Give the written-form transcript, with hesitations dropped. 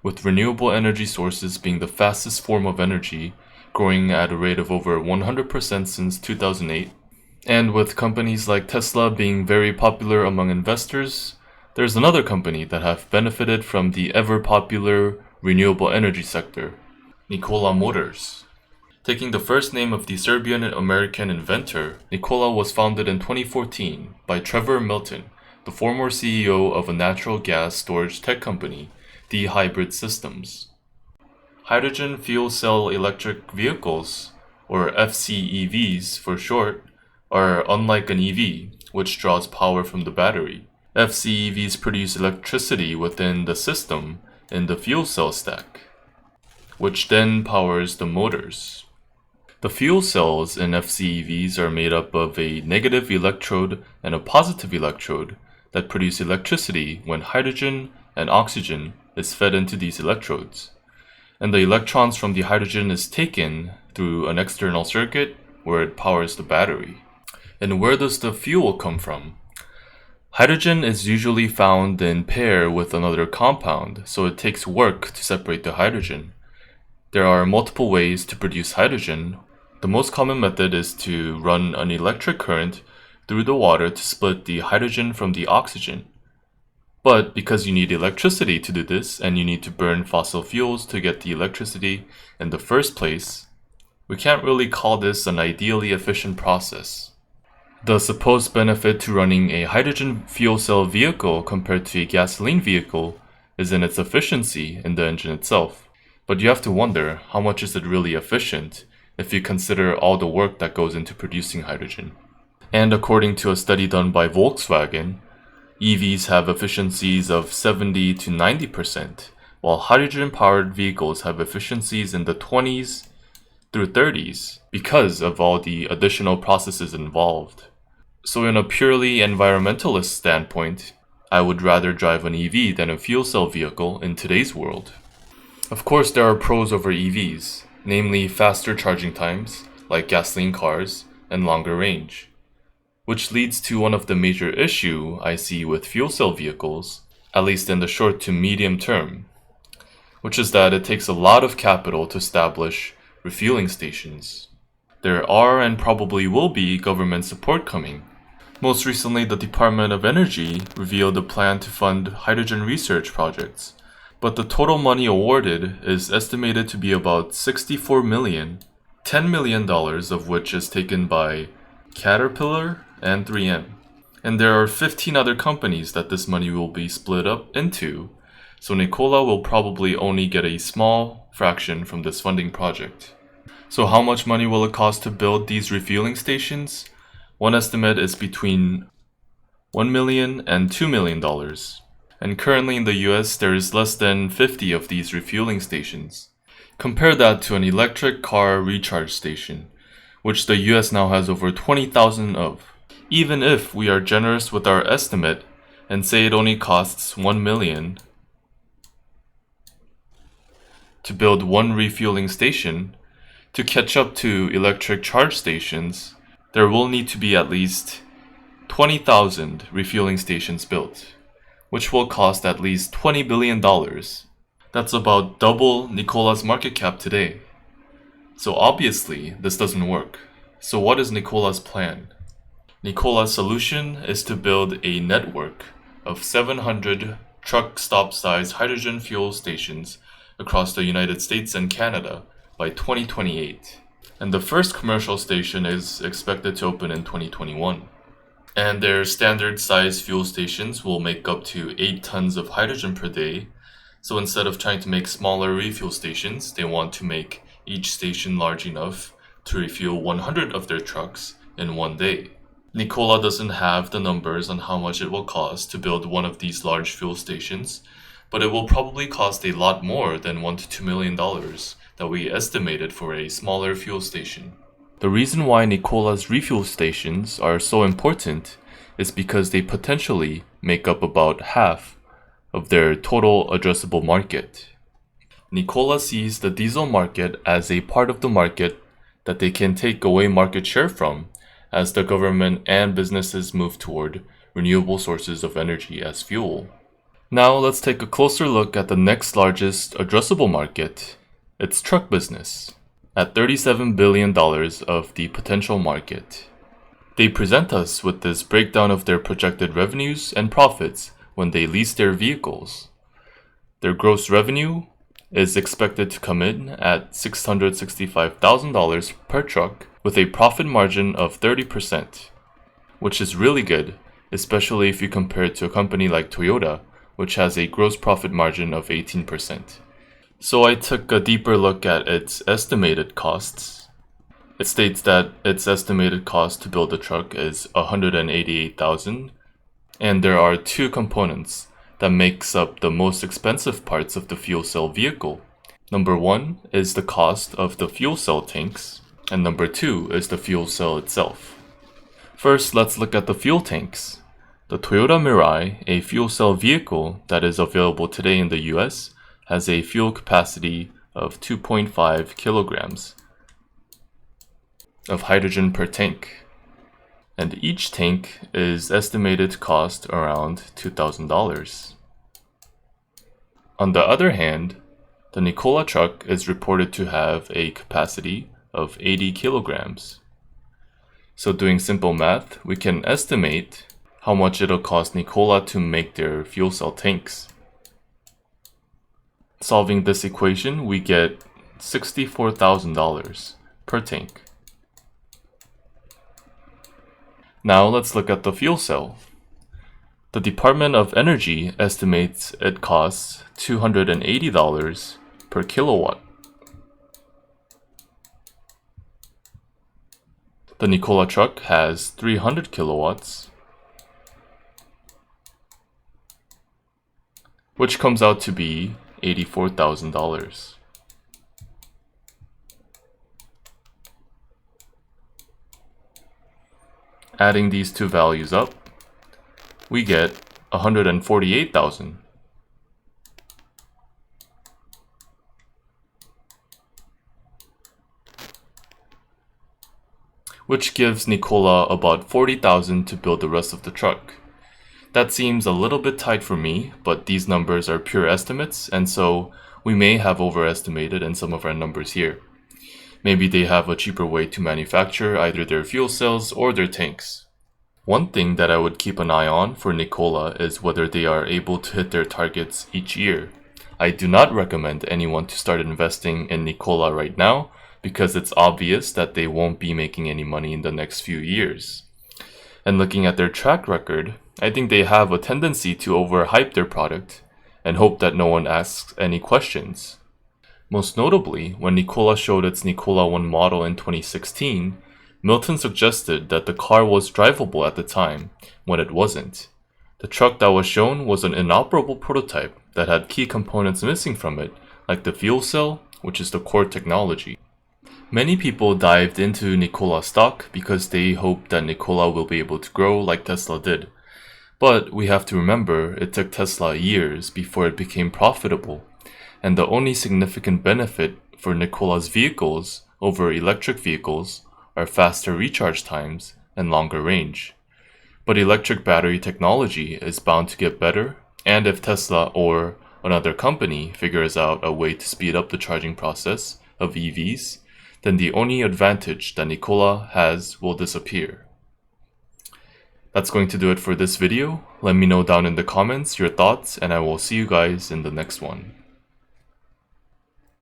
with renewable energy sources being the fastest form of energy, growing at a rate of over 100% since 2008. And with companies like Tesla being very popular among investors, there's another company that have benefited from the ever-popular renewable energy sector, Nikola Motors. Taking the first name of the Serbian-American inventor, Nikola was founded in 2014 by Trevor Milton, the former CEO of a natural gas storage tech company, the Hybrid Systems. Hydrogen fuel cell electric vehicles, or FCEVs for short, are unlike an EV, which draws power from the battery. FCEVs produce electricity within the system in the fuel cell stack, which then powers the motors. The fuel cells in FCEVs are made up of a negative electrode and a positive electrode that produce electricity when hydrogen and oxygen is fed into these electrodes, and the electrons from the hydrogen is taken through an external circuit where it powers the battery. And where does the fuel come from? Hydrogen is usually found in pair with another compound, so it takes work to separate the hydrogen. There are multiple ways to produce hydrogen. The most common method is to run an electric current through the water to split the hydrogen from the oxygen. But because you need electricity to do this, and you need to burn fossil fuels to get the electricity in the first place, we can't really call this an ideally efficient process. The supposed benefit to running a hydrogen fuel cell vehicle compared to a gasoline vehicle is in its efficiency in the engine itself. But you have to wonder, how much is it really efficient if you consider all the work that goes into producing hydrogen? And according to a study done by Volkswagen, EVs have efficiencies of 70 to 90%, while hydrogen-powered vehicles have efficiencies in the 20s through 30s because of all the additional processes involved. So in a purely environmentalist standpoint, I would rather drive an EV than a fuel cell vehicle in today's world. Of course, there are pros over EVs, namely faster charging times, like gasoline cars, and longer range. Which leads to one of the major issues I see with fuel cell vehicles, at least in the short to medium term, which is that it takes a lot of capital to establish refueling stations. There are and probably will be government support coming. Most recently, the Department of Energy revealed a plan to fund hydrogen research projects, but the total money awarded is estimated to be about $64 million, $10 million of which is taken by Caterpillar and 3M. And there are 15 other companies that this money will be split up into, so Nicola will probably only get a small fraction from this funding project. So how much money will it cost to build these refueling stations? One estimate is between $1 million and $2 million. And currently in the US, there is less than 50 of these refueling stations. Compare that to an electric car recharge station, which the US now has over 20,000 of. Even if we are generous with our estimate and say it only costs $1 million to build one refueling station, to catch up to electric charge stations, there will need to be at least 20,000 refueling stations built, which will cost at least $20 billion. That's about double Nicola's market cap today. So obviously, this doesn't work. So what is Nicola's plan? Nicola's solution is to build a network of 700 truck stop-size hydrogen fuel stations across the United States and Canada by 2028. And the first commercial station is expected to open in 2021. And their standard size fuel stations will make up to 8 tons of hydrogen per day. So instead of trying to make smaller refuel stations, they want to make each station large enough to refuel 100 of their trucks in one day. Nicola doesn't have the numbers on how much it will cost to build one of these large fuel stations, but it will probably cost a lot more than $1 to $2 million that we estimated for a smaller fuel station. The reason why Nicola's refuel stations are so important is because they potentially make up about half of their total addressable market. Nicola sees the diesel market as a part of the market that they can take away market share from as the government and businesses move toward renewable sources of energy as fuel. Now let's take a closer look at the next largest addressable market, its truck business, at $37 billion of the potential market. They present us with this breakdown of their projected revenues and profits when they lease their vehicles. Their gross revenue is expected to come in at $665,000 per truck with a profit margin of 30%, which is really good, especially if you compare it to a company like Toyota, which has a gross profit margin of 18%. So I took a deeper look at its estimated costs. It states that its estimated cost to build a truck is $188,000, and there are two components that makes up the most expensive parts of the fuel cell vehicle. Number one is the cost of the fuel cell tanks, and number two is the fuel cell itself. First, let's look at the fuel tanks. The Toyota Mirai, a fuel cell vehicle that is available today in the US, has a fuel capacity of 2.5 kilograms of hydrogen per tank, and each tank is estimated to cost around $2,000. On the other hand, the Nikola truck is reported to have a capacity of 80 kilograms. So doing simple math, we can estimate how much it'll cost Nikola to make their fuel cell tanks. Solving this equation, we get $64,000 per tank. Now let's look at the fuel cell. The Department of Energy estimates it costs $280 per kilowatt. The Nikola truck has 300 kilowatts, which comes out to be $84,000. Adding these two values up, we get $148,000. Which gives Nicola about $40,000 to build the rest of the truck. That seems a little bit tight for me, but these numbers are pure estimates, and so we may have overestimated in some of our numbers here. Maybe they have a cheaper way to manufacture either their fuel cells or their tanks. One thing that I would keep an eye on for Nicola is whether they are able to hit their targets each year. I do not recommend anyone to start investing in Nicola right now because it's obvious that they won't be making any money in the next few years. And looking at their track record, I think they have a tendency to overhype their product and hope that no one asks any questions. Most notably, when Nicola showed its Nikola 1 model in 2016, Milton suggested that the car was drivable at the time, when it wasn't. The truck that was shown was an inoperable prototype that had key components missing from it, like the fuel cell, which is the core technology. Many people dived into Nikola stock because they hoped that Nikola will be able to grow like Tesla did. But we have to remember it took Tesla years before it became profitable, and the only significant benefit for Nikola's vehicles over electric vehicles are faster recharge times and longer range. But electric battery technology is bound to get better, and if Tesla or another company figures out a way to speed up the charging process of EVs, then the only advantage that Nikola has will disappear. That's going to do it for this video. Let me know down in the comments your thoughts, and I will see you guys in the next one.